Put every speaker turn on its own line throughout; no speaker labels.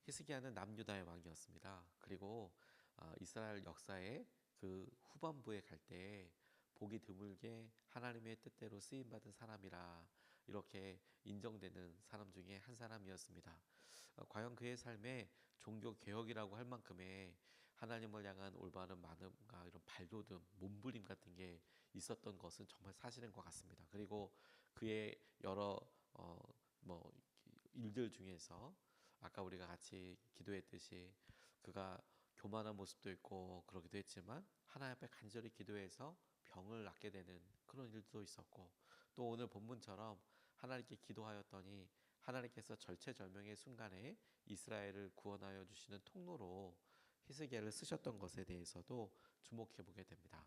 히스기야는 남유다의 왕이었습니다. 그리고 이스라엘 역사의 그 후반부에 갈 때 보기 드물게 하나님의 뜻대로 쓰임 받은 사람이라 이렇게 인정되는 사람 중에 한 사람이었습니다. 과연 그의 삶에 종교 개혁이라고 할 만큼의 하나님을 향한 올바른 마음과 이런 발돋움, 몸부림 같은 게 있었던 것은 정말 사실인 것 같습니다. 그리고 그의 여러 뭐 일들 중에서 아까 우리가 같이 기도했듯이 그가 교만한 모습도 있고 그러기도 했지만 하나님 앞에 간절히 기도해서 병을 낫게 되는 그런 일도 있었고, 또 오늘 본문처럼 하나님께 기도하였더니 하나님께서 절체절명의 순간에 이스라엘을 구원하여 주시는 통로로 히스기야를 쓰셨던 것에 대해서도 주목해 보게 됩니다.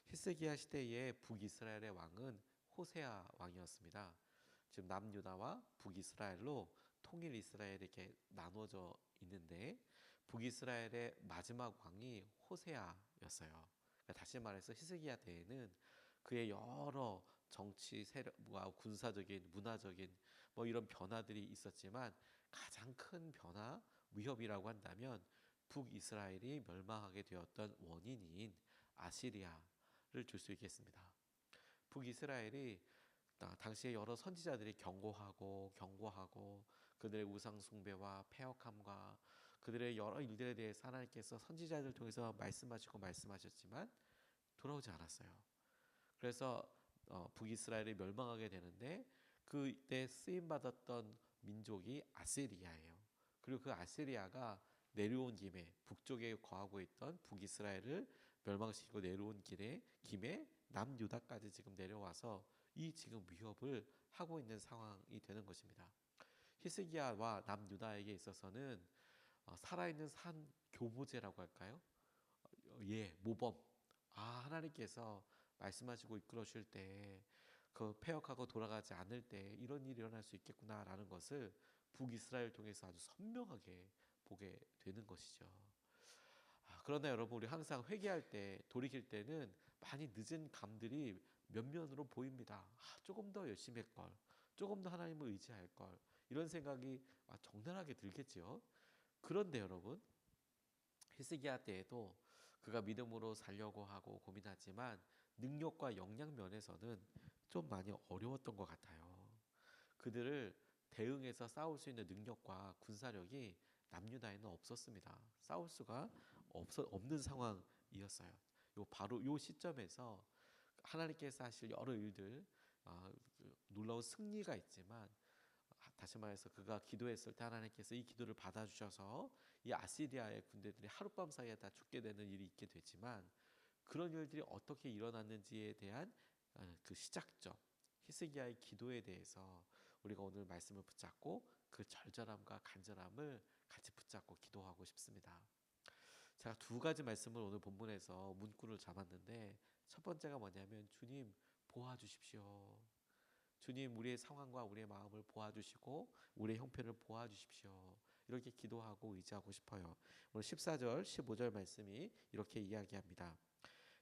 히스기야 시대의 북이스라엘의 왕은 호세아 왕이었습니다. 지금 남유다와 북이스라엘로 통일 이스라엘이 이렇게 나눠져 있는데, 북이스라엘의 마지막 왕이 호세아였어요. 그러니까 다시 말해서 히스기야 때에는 그의 여러 정치 세력과 군사적인 문화적인 뭐 이런 변화들이 있었지만, 가장 큰 변화 위협이라고 한다면 북이스라엘이 멸망하게 되었던 원인인 아시리아를 줄 수 있겠습니다. 북이스라엘이 당시에 여러 선지자들이 경고하고 그들의 우상 숭배와 패역함과 그들의 여러 일들에 대해서 하나님께서 선지자들 통해서 말씀하셨지만 돌아오지 않았어요. 그래서 북이스라엘이 멸망하게 되는데, 그때 쓰임 받았던 민족이 아시리아예요. 그리고 그 아시리아가 내려온 김에 북쪽에 거하고 있던 북이스라엘을 멸망시키고 내려온 김에 남유다까지 지금 내려와서 이 지금 위협을 하고 있는 상황이 되는 것입니다. 히스기야와 남유다에게 있어서는 살아있는 산 교보제라고 할까요? 모범. 하나님께서 말씀하시고 이끌어 주실 때 그 패역하고 돌아가지 않을 때 이런 일이 일어날 수 있겠구나라는 것을 북이스라엘 통해서 아주 선명하게 보게 되는 것이죠. 그러나 여러분, 우리 항상 회개할 때, 돌이킬 때는 많이 늦은 감들이 면면으로 보입니다. 조금 더 열심히 할걸, 조금 더 하나님을 의지할걸, 이런 생각이 적나라하게 들겠지요. 그런데 여러분, 히스기야 때에도 그가 믿음으로 살려고 하고 고민하지만 능력과 역량 면에서는 좀 많이 어려웠던 것 같아요. 그들을 대응해서 싸울 수 있는 능력과 군사력이 남유다에는 없었습니다. 싸울 수가 없는 상황이었어요. 바로 요 시점에서 하나님께서 하실 여러 일들, 놀라운 승리가 있지만, 다시 말해서 그가 기도했을 때 하나님께서 이 기도를 받아주셔서 이 아시리아의 군대들이 하룻밤 사이에 다 죽게 되는 일이 있게 되지만, 그런 일들이 어떻게 일어났는지에 대한 그 시작점, 히스기야의 기도에 대해서 우리가 오늘 말씀을 붙잡고 그 절절함과 간절함을 같이 붙잡고 기도하고 싶습니다. 제가 두 가지 말씀을 오늘 본문에서 문구를 잡았는데, 첫 번째가 뭐냐면 주님 보아주십시오. 주님, 우리의 상황과 우리의 마음을 보아주시고 우리의 형편을 보아주십시오. 이렇게 기도하고 의지하고 싶어요. 오늘 14절 15절 말씀이 이렇게 이야기합니다.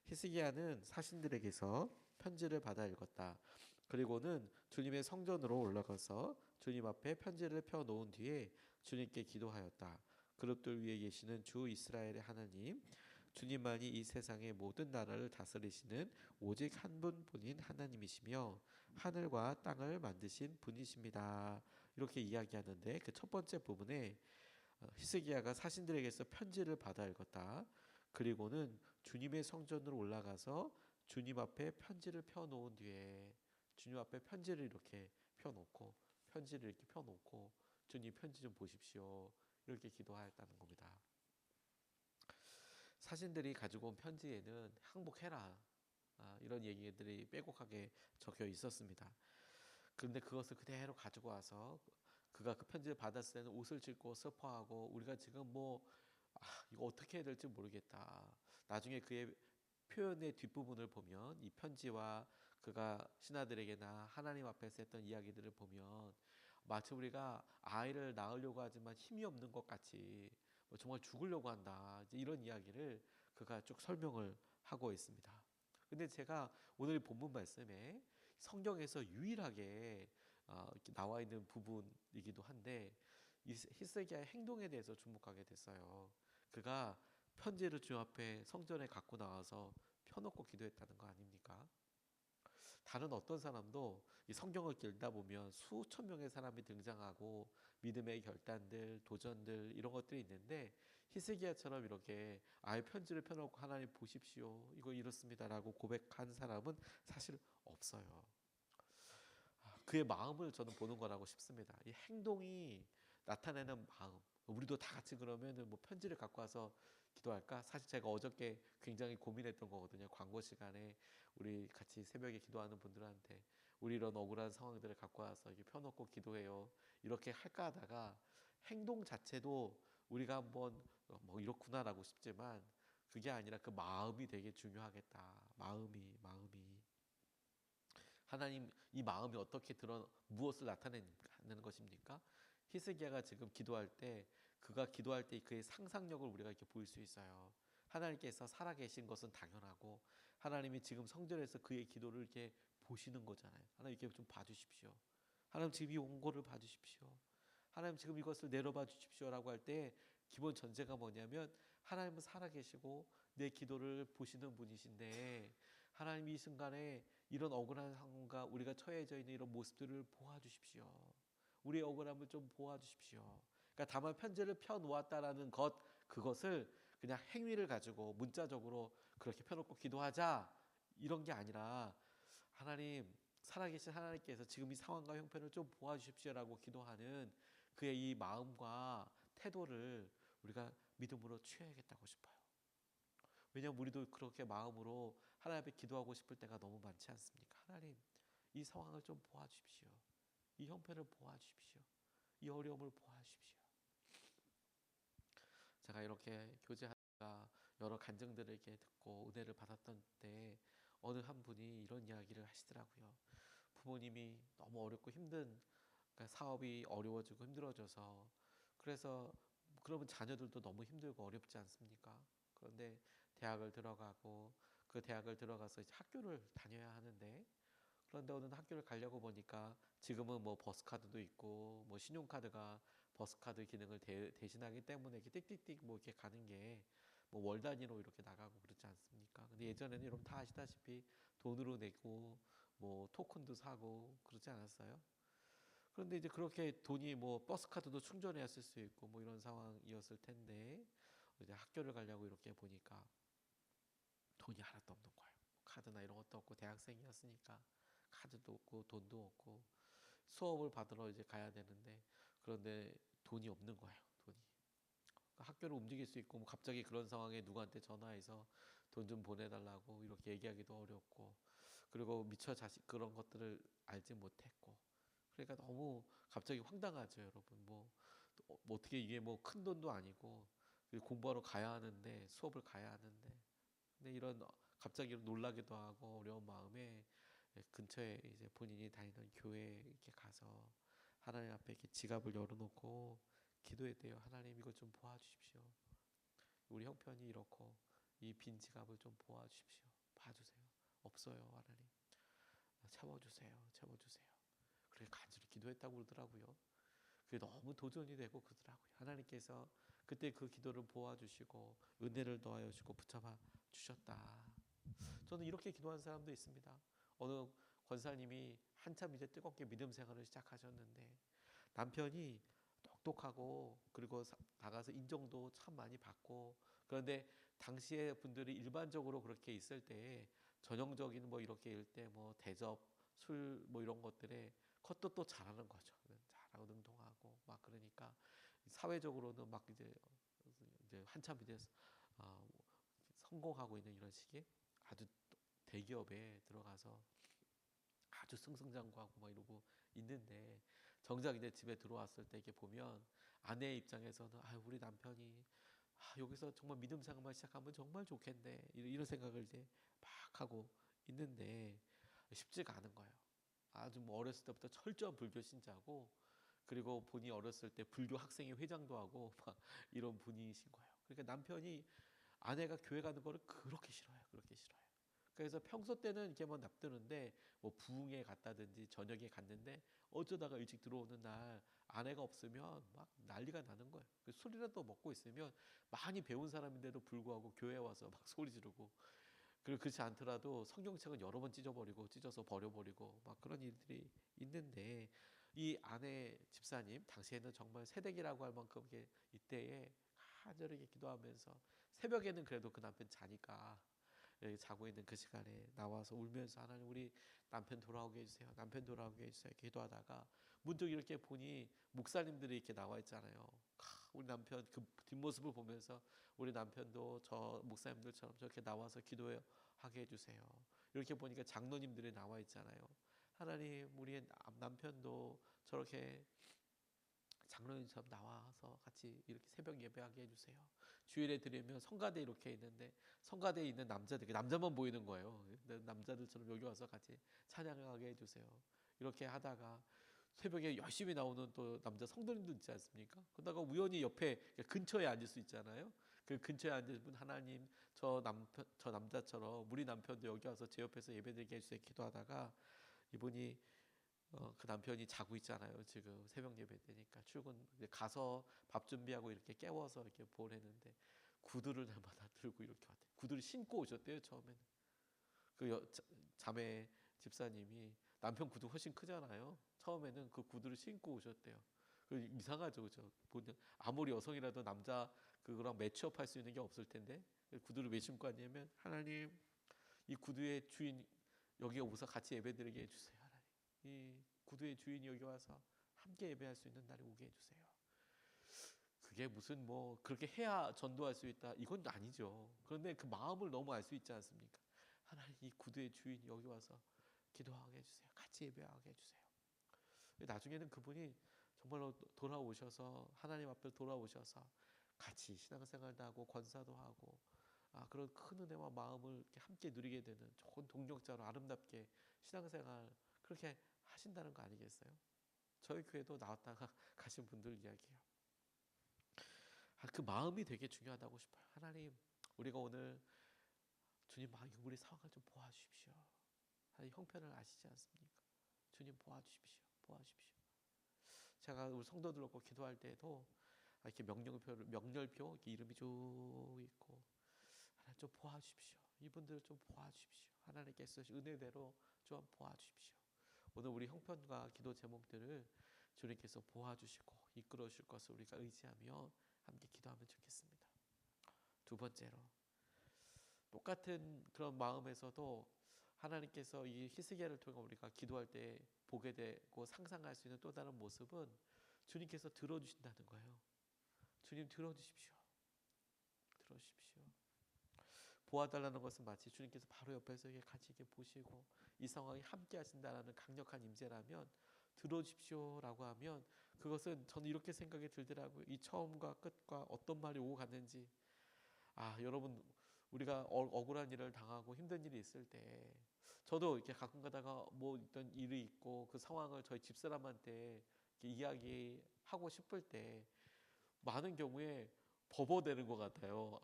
히스기야는 사신들에게서 편지를 받아 읽었다. 그리고는 주님의 성전으로 올라가서 주님 앞에 편지를 펴놓은 뒤에 주님께 기도하였다. 그룹들 위에 계시는 주 이스라엘의 하나님, 주님만이 이 세상의 모든 나라를 다스리시는 오직 한 분뿐인 하나님이시며 하늘과 땅을 만드신 분이십니다. 이렇게 이야기하는데, 그 첫 번째 부분에 히스기야가 사신들에게서 편지를 받아 읽었다. 그리고는 주님의 성전으로 올라가서 주님 앞에 편지를 펴놓은 뒤에, 주님 앞에 편지를 이렇게 펴놓고 주님 편지 좀 보십시오, 이렇게 기도하였다는 겁니다. 사신들이 가지고 온 편지에는 항복해라, 이런 얘기들이 빼곡하게 적혀 있었습니다. 그런데 그것을 그대로 가지고 와서 그가 그 편지를 받았을 때는 옷을 찢고 슬퍼하고, 우리가 지금 이거 어떻게 해야 될지 모르겠다. 나중에 그의 표현의 뒷부분을 보면, 이 편지와 그가 신하들에게나 하나님 앞에서 했던 이야기들을 보면 마치 우리가 아이를 낳으려고 하지만 힘이 없는 것 같이 정말 죽으려고 한다, 이제 이런 이야기를 그가 쭉 설명을 하고 있습니다. 근데 제가 오늘 본문 말씀에 성경에서 유일하게 이렇게 나와 있는 부분이기도 한데, 이 히스기야의 행동에 대해서 주목하게 됐어요. 그가 편지를 주 앞에 성전에 갖고 나와서 펴놓고 기도했다는 거 아닙니까? 다른 어떤 사람도 이 성경을 읽다 보면 수천 명의 사람이 등장하고 믿음의 결단들, 도전들 이런 것들이 있는데 히스기야처럼 이렇게 아예 편지를 펴놓고 하나님 보십시오. 이거 이렇습니다라고 고백한 사람은 사실 없어요. 그의 마음을 저는 보는 거라고 싶습니다. 이 행동이 나타내는 마음. 우리도 다 같이 그러면은 뭐 편지를 갖고 와서 기도할까? 사실 제가 어저께 굉장히 고민했던 거거든요. 광고 시간에 우리 같이 새벽에 기도하는 분들한테 우리 이런 억울한 상황들을 갖고 와서 이렇게 펴놓고 기도해요. 이렇게 할까 하다가 행동 자체도 우리가 한번 뭐 이렇구나라고 싶지만 그게 아니라 그 마음이 되게 중요하겠다. 마음이. 하나님 이 마음이 어떻게 무엇을 나타내는 것입니까? 히스기야가 지금 기도할 때 그가 기도할 때 그의 상상력을 우리가 이렇게 볼 수 있어요. 하나님께서 살아계신 것은 당연하고 하나님이 지금 성전에서 그의 기도를 이렇게 보시는 거잖아요. 하나님 이렇게 좀 봐주십시오. 하나님 지금 이 원고를 봐주십시오. 하나님 지금 이것을 내려봐 주십시오라고 할 때 기본 전제가 뭐냐면 하나님은 살아계시고 내 기도를 보시는 분이신데 하나님 이 순간에 이런 억울한 상황과 우리가 처해져 있는 이런 모습들을 보아주십시오. 우리의 억울함을 좀 보아주십시오. 그러니까 다만 편지를 펴놓았다라는 그것을 그냥 행위를 가지고 문자적으로 그렇게 펴놓고 기도하자 이런 게 아니라 하나님 살아계신 하나님께서 지금 이 상황과 형편을 좀 보아주십시오라고 기도하는 그의 이 마음과 태도를 우리가 믿음으로 취해야겠다고 싶어요. 왜냐하면 우리도 그렇게 마음으로 하나님 앞에 기도하고 싶을 때가 너무 많지 않습니까? 하나님 이 상황을 좀 보아주십시오. 이 형편을 보아주십시오. 이 어려움을 보아주십시오. 제가 이렇게 교제하다가 여러 간증들을 이렇게 듣고 은혜를 받았던 때 어느 한 분이 이런 이야기를 하시더라고요. 부모님이 너무 어렵고 그러니까 사업이 어려워지고 힘들어져서 그래서 그러면 자녀들도 너무 힘들고 어렵지 않습니까? 그런데 대학을 들어가고 그 대학을 들어가서 이제 학교를 다녀야 하는데 그런데 어느 학교를 가려고 보니까 지금은 뭐 버스카드도 있고 뭐 신용카드가 버스카드 기능을 대신하기 때문에 이렇게 띡띡띡 뭐 이렇게 가는 게 뭐 월 단위로 이렇게 나가고 그렇지 않습니까? 근데 예전에는 여러분 다 아시다시피 돈으로 내고 뭐 토큰도 사고 그렇지 않았어요? 그런데 이제 그렇게 돈이 뭐 버스카드도 충전해야 쓸 수 있고 뭐 이런 상황이었을 텐데 이제 학교를 가려고 이렇게 보니까 돈이 하나도 없는 거예요. 카드나 이런 것도 없고 대학생이었으니까 카드도 없고 돈도 없고 수업을 받으러 이제 가야 되는데 그런데 돈이 없는 거예요. 돈이. 그러니까 학교를 움직일 수 있고 뭐 갑자기 그런 상황에 누구한테 전화해서 돈 좀 보내달라고 이렇게 얘기하기도 어렵고 그리고 미처 자식 그런 것들을 알지 못했고 그러니까 너무 갑자기 황당하죠, 여러분. 뭐 어떻게 이게 뭐 큰 돈도 아니고 공부하러 가야 하는데 수업을 가야 하는데 근데 이런 갑자기 놀라기도 하고 어려운 마음에 근처에 이제 본인이 다니던 교회에 이렇게 가서 하나님 앞에 이렇게 지갑을 열어놓고 기도했대요. 하나님 이것 좀 보아주십시오. 우리 형편이 이렇고 이 빈 지갑을 좀 보아주십시오. 봐주세요. 없어요, 하나님. 채워주세요. 그렇게 간절히 기도했다고 그러더라고요. 그게 너무 도전이 되고 그러더라고요. 하나님께서 그때 그 기도를 보아주시고 은혜를 더하여 주시고 붙잡아 주셨다. 저는 이렇게 기도한 사람도 있습니다. 어느 권사님이 한참 이제 뜨겁게 믿음 생활을 시작하셨는데 남편이 똑똑하고 그리고 나가서 인정도 참 많이 받고 그런데 당시에 분들이 일반적으로 그렇게 있을 때 전형적인 뭐 이렇게 일 때 뭐 대접 술 뭐 이런 것들에 컷도 또 잘하는 거죠. 잘하고 능통하고 막 그러니까 사회적으로는 막 이제 한참 이제 어, 성공하고 있는 이런 시기에 아주 대기업에 들어가서 아주 승승장구하고 막 이러고 있는데 정작 이제 집에 들어왔을 때 이렇게 보면 아내의 입장에서는 아 우리 남편이 여기서 정말 믿음 생활만 시작하면 정말 좋겠네 이런 생각을 이제 막 하고 있는데 쉽지가 않은 거예요. 아주 뭐 어렸을 때부터 철저한 불교 신자고 그리고 본인이 어렸을 때 불교 학생회 회장도 하고 막 이런 분이신 거예요. 그러니까 남편이 아내가 교회 가는 거를 그렇게 싫어요. 그렇게 싫어요. 그래서 평소 때는 이렇게 뭐 납두는데 뭐 부흥회 갔다든지 저녁에 갔는데 어쩌다가 일찍 들어오는 날 아내가 없으면 막 난리가 나는 거예요. 술이라도 먹고 있으면 많이 배운 사람인데도 불구하고 교회 와서 막 소리 지르고, 그리고 그렇지 않더라도 성경책은 여러 번 찢어서 버려버리고 막 그런 일들이 있는데, 이 아내 집사님 당시에는 정말 새댁이라고 할 만큼 이때에 간절하게 기도하면서, 새벽에는 그래도 그 남편 자니까 여기 자고 있는 그 시간에 나와서 울면서 하나님 우리 남편 돌아오게 해주세요. 남편 돌아오게 해주세요. 기도하다가 문득 이렇게 보니 목사님들이 이렇게 나와 있잖아요. 우리 남편 그 뒷모습을 보면서 우리 남편도 저 목사님들처럼 저렇게 나와서 기도하게 해주세요. 이렇게 보니까 장로님들이 나와 있잖아요. 하나님 우리 남편도 저렇게 장로님처럼 나와서 같이 이렇게 새벽 예배하게 해주세요. 주일에 드리면 성가대 이렇게 있는데 성가대에 있는 남자들, 남자만 보이는 거예요. 남자들처럼 여기 와서 같이 찬양하게 해주세요. 이렇게 하다가 새벽에 열심히 나오는 또 남자 성도님도 있지 않습니까? 그러다가 우연히 옆에 근처에 앉을 수 있잖아요. 그 근처에 앉은 분, 하나님 저 남자처럼 우리 남편도 여기 와서 제 옆에서 예배드리게 해주세요. 기도하다가 이분이 그 남편이 자고 있잖아요. 지금 새벽 예배 때니까 출근 가서 밥 준비하고 이렇게 깨워서 이렇게 보내는데 구두를 날마다 들고 이렇게 왔대요. 구두를 신고 오셨대요. 처음에는 그 자매 집사님이 남편 구두 훨씬 크잖아요. 처음에는 그 구두를 신고 오셨대요. 이상하죠, 그죠? 아무리 여성이라도 남자 그거랑 매치업할 수 있는 게 없을 텐데 구두를 왜 신고 왔냐면, 하나님 이 구두의 주인 여기 오서 같이 예배드리게 해주세요. 하나님 이 구두의 주인이 여기 와서 함께 예배할 수 있는 날이 오게 해주세요. 그게 무슨 뭐 그렇게 해야 전도할 수 있다 이건 아니죠. 그런데 그 마음을 너무 알 수 있지 않습니까? 하나님 이 구두의 주인이 여기 와서 기도하게 해주세요. 같이 예배하게 해주세요. 나중에는 그분이 정말로 돌아오셔서 하나님 앞에 돌아오셔서 같이 신앙생활도 하고 권사도 하고, 그런 큰 은혜와 마음을 이렇게 함께 누리게 되는 좋은 동력자로 아름답게 신앙생활 그렇게 하신다는 거 아니겠어요? 저희 교회도 나왔다가 가신 분들 이야기예요. 그 마음이 되게 중요하다고 싶어요. 하나님 우리가 오늘 주님 우리 상황을 좀 보아주십시오. 형편을 아시지 않습니까? 주님 보아주십시오. 제가 우리 성도들하고 기도할 때에도 이렇게 명렬표 이렇게 이름이 쭉 있고, 하나님 좀 보아주십시오. 이분들 좀 보아주십시오. 하나님께서 은혜대로 좀 보아주십시오. 오늘 우리 형편과 기도 제목들을 주님께서 보아주시고 이끌어 주실 것을 우리가 의지하며 함께 기도하면 좋겠습니다. 두 번째로, 똑같은 그런 마음에서도 하나님께서 이 히스기야를 통해 우리가 기도할 때 보게 되고 상상할 수 있는 또 다른 모습은 주님께서 들어주신다는 거예요. 주님 들어주십시오. 보아달라는 것은 마치 주님께서 바로 옆에서 같이 이렇게 보시고 이 상황에 함께 하신다는 강력한 임재라면, 들어주십시오라고 하면 그것은 저는 이렇게 생각이 들더라고요. 이 처음과 끝과 어떤 말이 오고 갔는지. 여러분 우리가 억울한 일을 당하고 힘든 일이 있을 때, 저도 이렇게 가끔 가다가 뭐 어떤 일이 있고 그 상황을 저희 집사람한테 이렇게 이야기하고 싶을 때 많은 경우에 버버대는 것 같아요.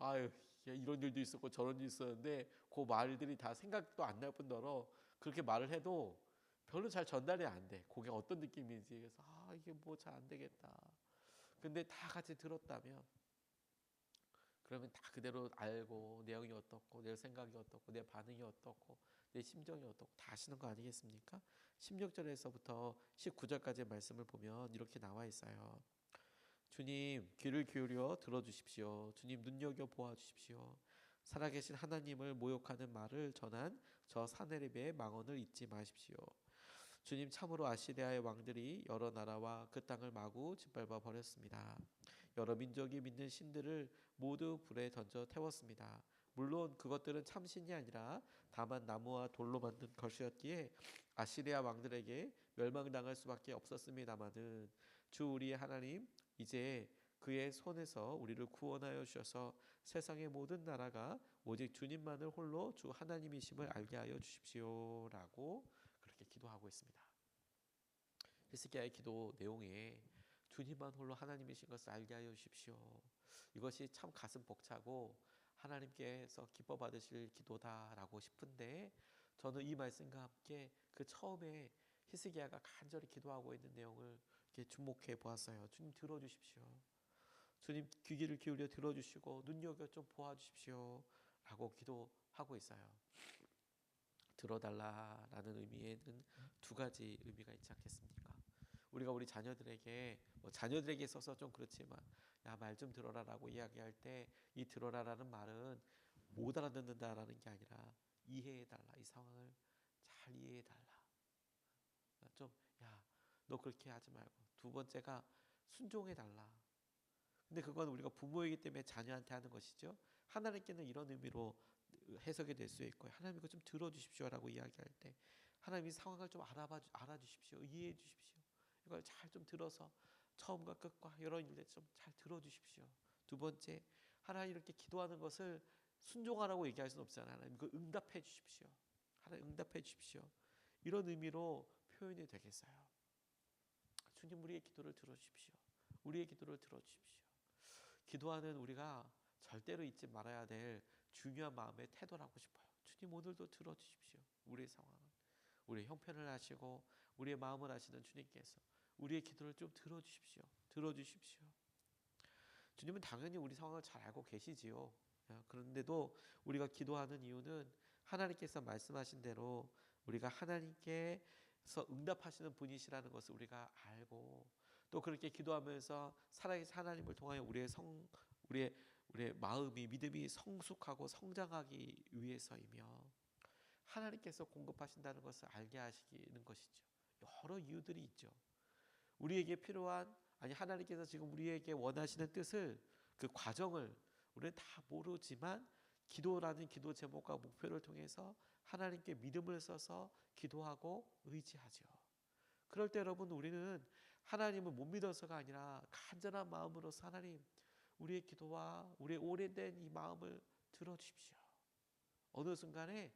이런 일도 있었고 저런 일도 있었는데 그 말들이 다 생각도 안 날 뿐더러 그렇게 말을 해도 별로 잘 전달이 안 돼. 그게 어떤 느낌인지. 그래서 이게 뭐 잘 안 되겠다. 근데 다 같이 들었다면, 그러면 다 그대로 알고 내용이 어떻고 내 생각이 어떻고 내 반응이 어떻고 내 심정이 어떻고 다 아시는 거 아니겠습니까? 16절에서부터 19절까지의 말씀을 보면 이렇게 나와 있어요. 주님 귀를 기울여 들어주십시오. 주님 눈여겨 보아주십시오. 살아계신 하나님을 모욕하는 말을 전한 저 사네립의 망언을 잊지 마십시오. 주님 참으로 아시리아의 왕들이 여러 나라와 그 땅을 마구 짓밟아 버렸습니다. 여러 민족이 믿는 신들을 모두 불에 던져 태웠습니다. 물론 그것들은 참신이 아니라 다만 나무와 돌로 만든 것이었기에 아시리아 왕들에게 멸망당할 수밖에 없었습니다마는, 주 우리의 하나님 이제 그의 손에서 우리를 구원하여 주셔서 세상의 모든 나라가 오직 주님만을 홀로 주 하나님이심을 알게 하여 주십시오라고 그렇게 기도하고 있습니다. 히스기야의 기도 내용에 주님만 홀로 하나님이신 것을 알게 하여 주십시오. 이것이 참 가슴 벅차고 하나님께서 기뻐 받으실 기도다라고 싶은데, 저는 이 말씀과 함께 그 처음에 히스기야가 간절히 기도하고 있는 내용을 이렇게 주목해 보았어요. 주님 들어주십시오. 주님 귀를 기울여 들어주시고 눈여겨 좀 보아주십시오 라고 기도하고 있어요. 들어달라라는 의미에는 두 가지 의미가 있지 않겠습니까? 우리가 우리 자녀들에게, 자녀들에게 있어서 좀 그렇지만, 야, 말 좀 들어라라고 이야기할 때 이 들어라라는 말은 못 알아듣는다라는 게 아니라 이해해달라, 이 상황을 잘 이해해달라. 좀, 야, 너 그렇게 하지 말고. 두 번째가 순종해달라. 근데 그건 우리가 부모이기 때문에 자녀한테 하는 것이죠. 하나님께는 이런 의미로 해석이 될 수 있고요. 하나님 이거 좀 들어주십시오라고 이야기할 때 하나님이 상황을 좀 알아주십시오. 이해해 주십시오. 이걸 잘 좀 들어서 처음과 끝과 이런 일들 좀 잘 들어주십시오. 두 번째, 하나님 이렇게 기도하는 것을 순종하라고 얘기할 수는 없잖아요. 하나님 그 응답해 주십시오. 하나님 응답해 주십시오. 이런 의미로 표현이 되겠어요. 주님 우리의 기도를 들어주십시오. 우리의 기도를 들어주십시오. 기도하는 우리가 절대로 잊지 말아야 될 중요한 마음의 태도라고 싶어요. 주님 오늘도 들어주십시오. 우리의 상황은 우리의 형편을 아시고 우리의 마음을 아시는 주님께서 우리의 기도를 좀 들어주십시오. 들어주십시오. 주님은 당연히 우리 상황을 잘 알고 계시지요. 그런데도 우리가 기도하는 이유는 하나님께서 말씀하신 대로 우리가 하나님께서 응답하시는 분이시라는 것을 우리가 알고, 또 그렇게 기도하면서 살아계신 하나님을 통하여 우리의 마음이, 믿음이 성숙하고 성장하기 위해서이며, 하나님께서 공급하신다는 것을 알게 하시는 것이죠. 여러 이유들이 있죠. 우리에게 필요한, 아니 하나님께서 지금 우리에게 원하시는 뜻을, 그 과정을 우리는 다 모르지만 기도라는 기도 제목과 목표를 통해서 하나님께 믿음을 써서 기도하고 의지하죠. 그럴 때 여러분, 우리는 하나님을 못 믿어서가 아니라 간절한 마음으로서 하나님 우리의 기도와 우리의 오래된 이 마음을 들어주십시오. 어느 순간에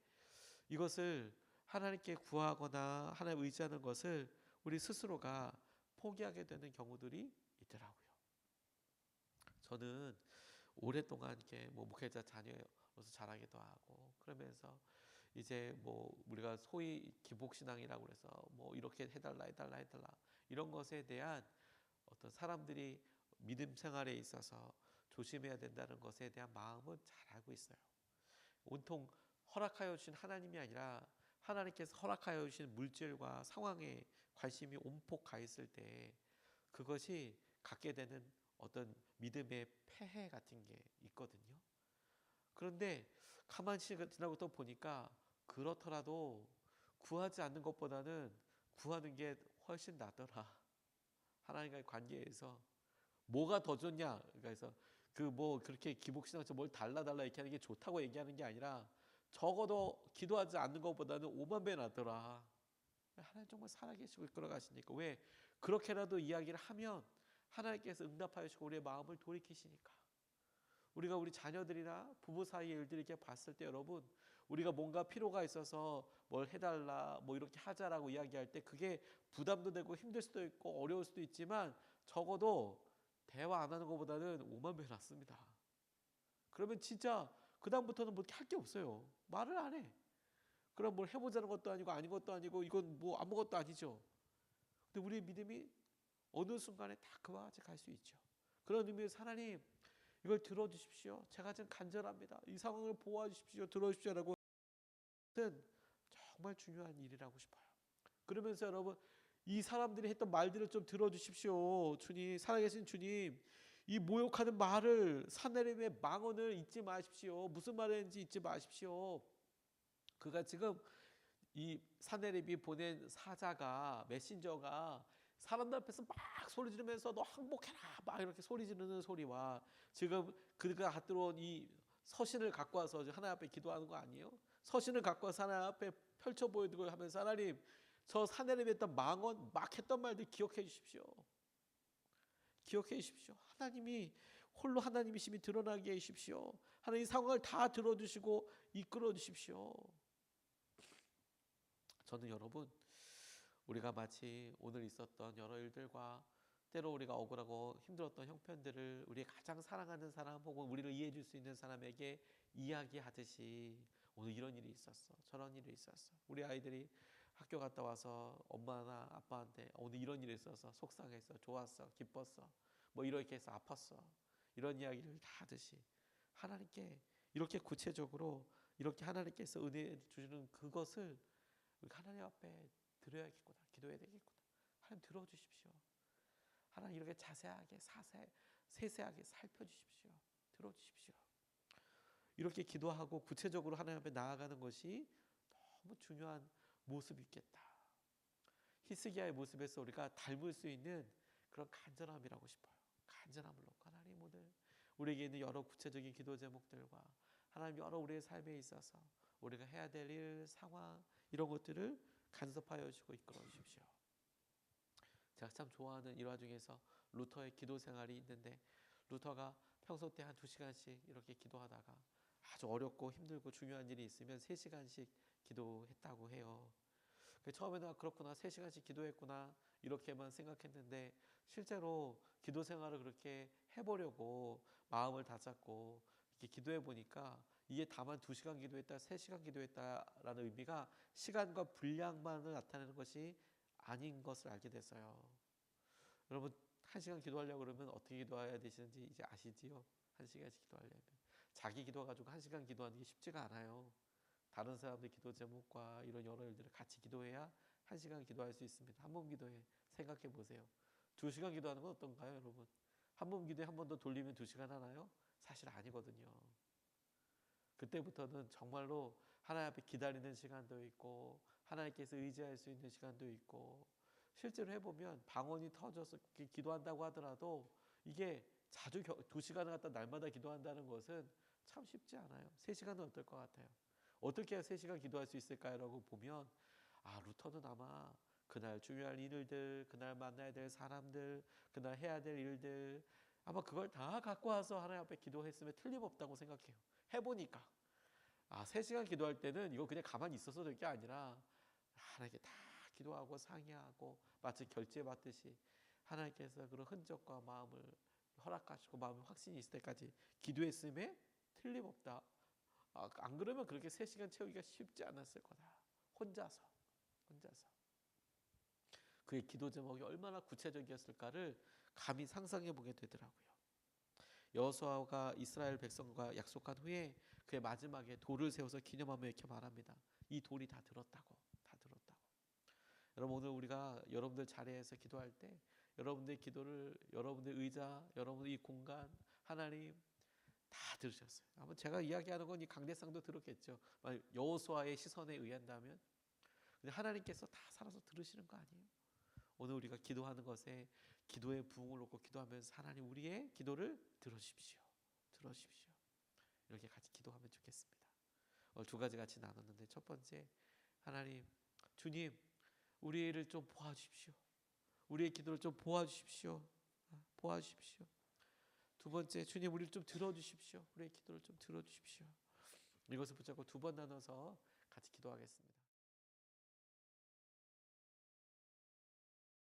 이것을 하나님께 구하거나 하나님 의지하는 것을 우리 스스로가 포기하게 되는 경우들이 있더라고요. 저는 오랫동안 이렇게 목회자 자녀로서 자라기도 하고, 그러면서 이제 우리가 소위 기복신앙이라고 그래서 이렇게 해달라 이런 것에 대한 어떤 사람들이 믿음 생활에 있어서 조심해야 된다는 것에 대한 마음은 잘 알고 있어요. 온통 허락하여 주신 하나님이 아니라 하나님께서 허락하여 주신 물질과 상황에 관심이 온폭 가 있을 때 그것이 갖게 되는 어떤 믿음의 폐해 같은 게 있거든요. 그런데 가만히 지나고 또 보니까 그렇더라도 구하지 않는 것보다는 구하는 게 훨씬 낫더라. 하나님과의 관계에서 뭐가 더 좋냐? 그래서 그렇게 기복신앙처럼 뭘 달라 이렇게 하는 게 좋다고 얘기하는 게 아니라 적어도 기도하지 않는 것보다는 5만 배 낫더라. 하나님 정말 살아계시고 이끌어 가시니까. 왜? 그렇게라도 이야기를 하면 하나님께서 응답하여 주시고 우리의 마음을 돌이키시니까. 우리가 우리 자녀들이나 부부 사이의 일들을 이렇게 봤을 때 여러분, 우리가 뭔가 필요가 있어서 뭘 해달라 이렇게 하자라고 이야기할 때 그게 부담도 되고 힘들 수도 있고 어려울 수도 있지만 적어도 대화 안 하는 것보다는 5만 배 낫습니다. 그러면 진짜 그 다음부터는 뭐 할 게 없어요. 말을 안 해. 그럼 뭘 해보자는 것도 아니고 아닌 것도 아니고 이건 아무것도 아니죠. 근데 우리의 믿음이 어느 순간에 다 그와 같이 갈 수 있죠. 그런 의미에서 하나님 이걸 들어주십시오. 제가 지금 간절합니다. 이 상황을 보아주십시오. 들어주십시오라고 하는 정말 중요한 일이라고 싶어요. 그러면서 여러분, 이 사람들이 했던 말들을 좀 들어주십시오. 주님, 살아계신 주님, 이 모욕하는 말을, 산헤립의 망언을 잊지 마십시오. 무슨 말인지 잊지 마십시오. 그가 지금 이 산헤립이 보낸 사자가, 메신저가 사람들 앞에서 막 소리 지르면서 너 항복해라 막 이렇게 소리 지르는 소리와 지금 그가 갖고 온 이 서신을 갖고 와서 하나님 앞에 기도하는 거 아니에요? 서신을 갖고 와서 하나님 앞에 펼쳐 보여드리고 하면서 하나님, 저 산헤립에 했던 망언 막 했던 말들 기억해 주십시오. 기억해 주십시오. 하나님이 홀로 하나님이심이 드러나게 해 주십시오. 하나님 이 상황을 다 들어주시고 이끌어 주십시오. 저는 여러분, 우리가 마치 오늘 있었던 여러 일들과 때로 우리가 억울하고 힘들었던 형편들을 우리 가장 사랑하는 사람 혹은 우리를 이해해 줄 수 있는 사람에게 이야기하듯이 오늘 이런 일이 있었어. 저런 일이 있었어. 우리 아이들이 학교 갔다 와서 엄마나 아빠한테 오늘 이런 일이 있어서 속상했어. 좋았어. 기뻤어. 뭐 이렇게 해서 아팠어. 이런 이야기를 다 하듯이 하나님께 이렇게 구체적으로 이렇게 하나님께서 은혜 주시는 그것을 우리 하나님 앞에 드려야겠구나. 기도해야 되겠구나. 하나님 들어주십시오. 하나님 이렇게 자세하게 세세하게 살펴주십시오. 들어주십시오. 이렇게 기도하고 구체적으로 하나님 앞에 나아가는 것이 너무 중요한 모습이겠다. 히스기야의 모습에서 우리가 닮을 수 있는 그런 간절함이라고 싶어요. 간절함을 놓고 하나님 오늘 우리에게 있는 여러 구체적인 기도 제목들과 하나님 여러 우리의 삶에 있어서 우리가 해야 될 일, 상황 이런 것들을 간섭하여 주시고 이끌어 주십시오. 제가 참 좋아하는 일화 중에서 루터의 기도 생활이 있는데 루터가 평소 때 한 2시간씩 이렇게 기도하다가 아주 어렵고 힘들고 중요한 일이 있으면 3시간씩 기도했다고 해요. 처음에는 그렇구나 3시간씩 기도했구나 이렇게만 생각했는데 실제로 기도 생활을 그렇게 해보려고 마음을 다잡고 이렇게 기도해 보니까 이게 다만 2시간 기도했다 3시간 기도했다라는 의미가 시간과 분량만을 나타내는 것이 아닌 것을 알게 됐어요. 여러분 1시간 기도하려고 그러면 어떻게 기도해야 되시는지 이제 아시지요? 1시간씩 기도하려면 자기 기도 가지고 1시간 기도하는 게 쉽지가 않아요. 다른 사람들 기도 제목과 이런 여러 일들을 같이 기도해야 1시간 기도할 수 있습니다. 한 번 기도에 생각해 보세요. 2시간 기도하는 건 어떤가요, 여러분? 한 번 기도에 한 번 더 돌리면 2시간 하나요? 사실 아니거든요. 그때부터는 정말로 하나님 앞에 기다리는 시간도 있고 하나님께서 의지할 수 있는 시간도 있고 실제로 해보면 방언이 터져서 기도한다고 하더라도 이게 자주 2시간을 갖다 날마다 기도한다는 것은 참 쉽지 않아요. 3시간은 어떨 것 같아요? 어떻게 해야 3시간 기도할 수 있을까요? 라고 보면 루터는 아마 그날 중요한 일들, 그날 만나야 될 사람들, 그날 해야 될 일들 아마 그걸 다 갖고 와서 하나님 앞에 기도했으면 틀림없다고 생각해요. 해보니까 3시간 기도할 때는 이거 그냥 가만히 있어서 될 게 아니라 하나님께 다 기도하고 상의하고 마치 결제받듯이 하나님께서 그런 흔적과 마음을 허락하시고 마음의 확신이 있을 때까지 기도했음에 틀림없다. 안 그러면 그렇게 3시간 채우기가 쉽지 않았을 거다. 혼자서 그의 기도 제목이 얼마나 구체적이었을까를 감히 상상해 보게 되더라고요. 여호수아가 이스라엘 백성과 약속한 후에 그의 마지막에 돌을 세워서 기념하며 이렇게 말합니다. 이 돌이 다 들었다고. 여러분 오늘 우리가 여러분들 자리에서 기도할 때 여러분들의 기도를 여러분들 의자, 여러분들 이 공간 하나님 다 들으셨어요. 아마 제가 이야기하는 건 이 강대상도 들었겠죠. 여호수아의 시선에 의한다면 근데 하나님께서 다 살아서 들으시는 거 아니에요? 오늘 우리가 기도하는 것에 기도의 부흥을 놓고 기도하면서 하나님 우리의 기도를 들어주십시오. 이렇게 같이 기도하면 좋겠습니다. 오늘 2가지 같이 나눴는데 첫 번째 하나님 주님 우리를 좀 보아주십시오. 우리의 기도를 좀 보아주십시오. 2번째 주님 우리를 좀 들어주십시오. 우리의 기도를 좀 들어주십시오. 이것을 붙잡고 2번 나눠서 같이 기도하겠습니다.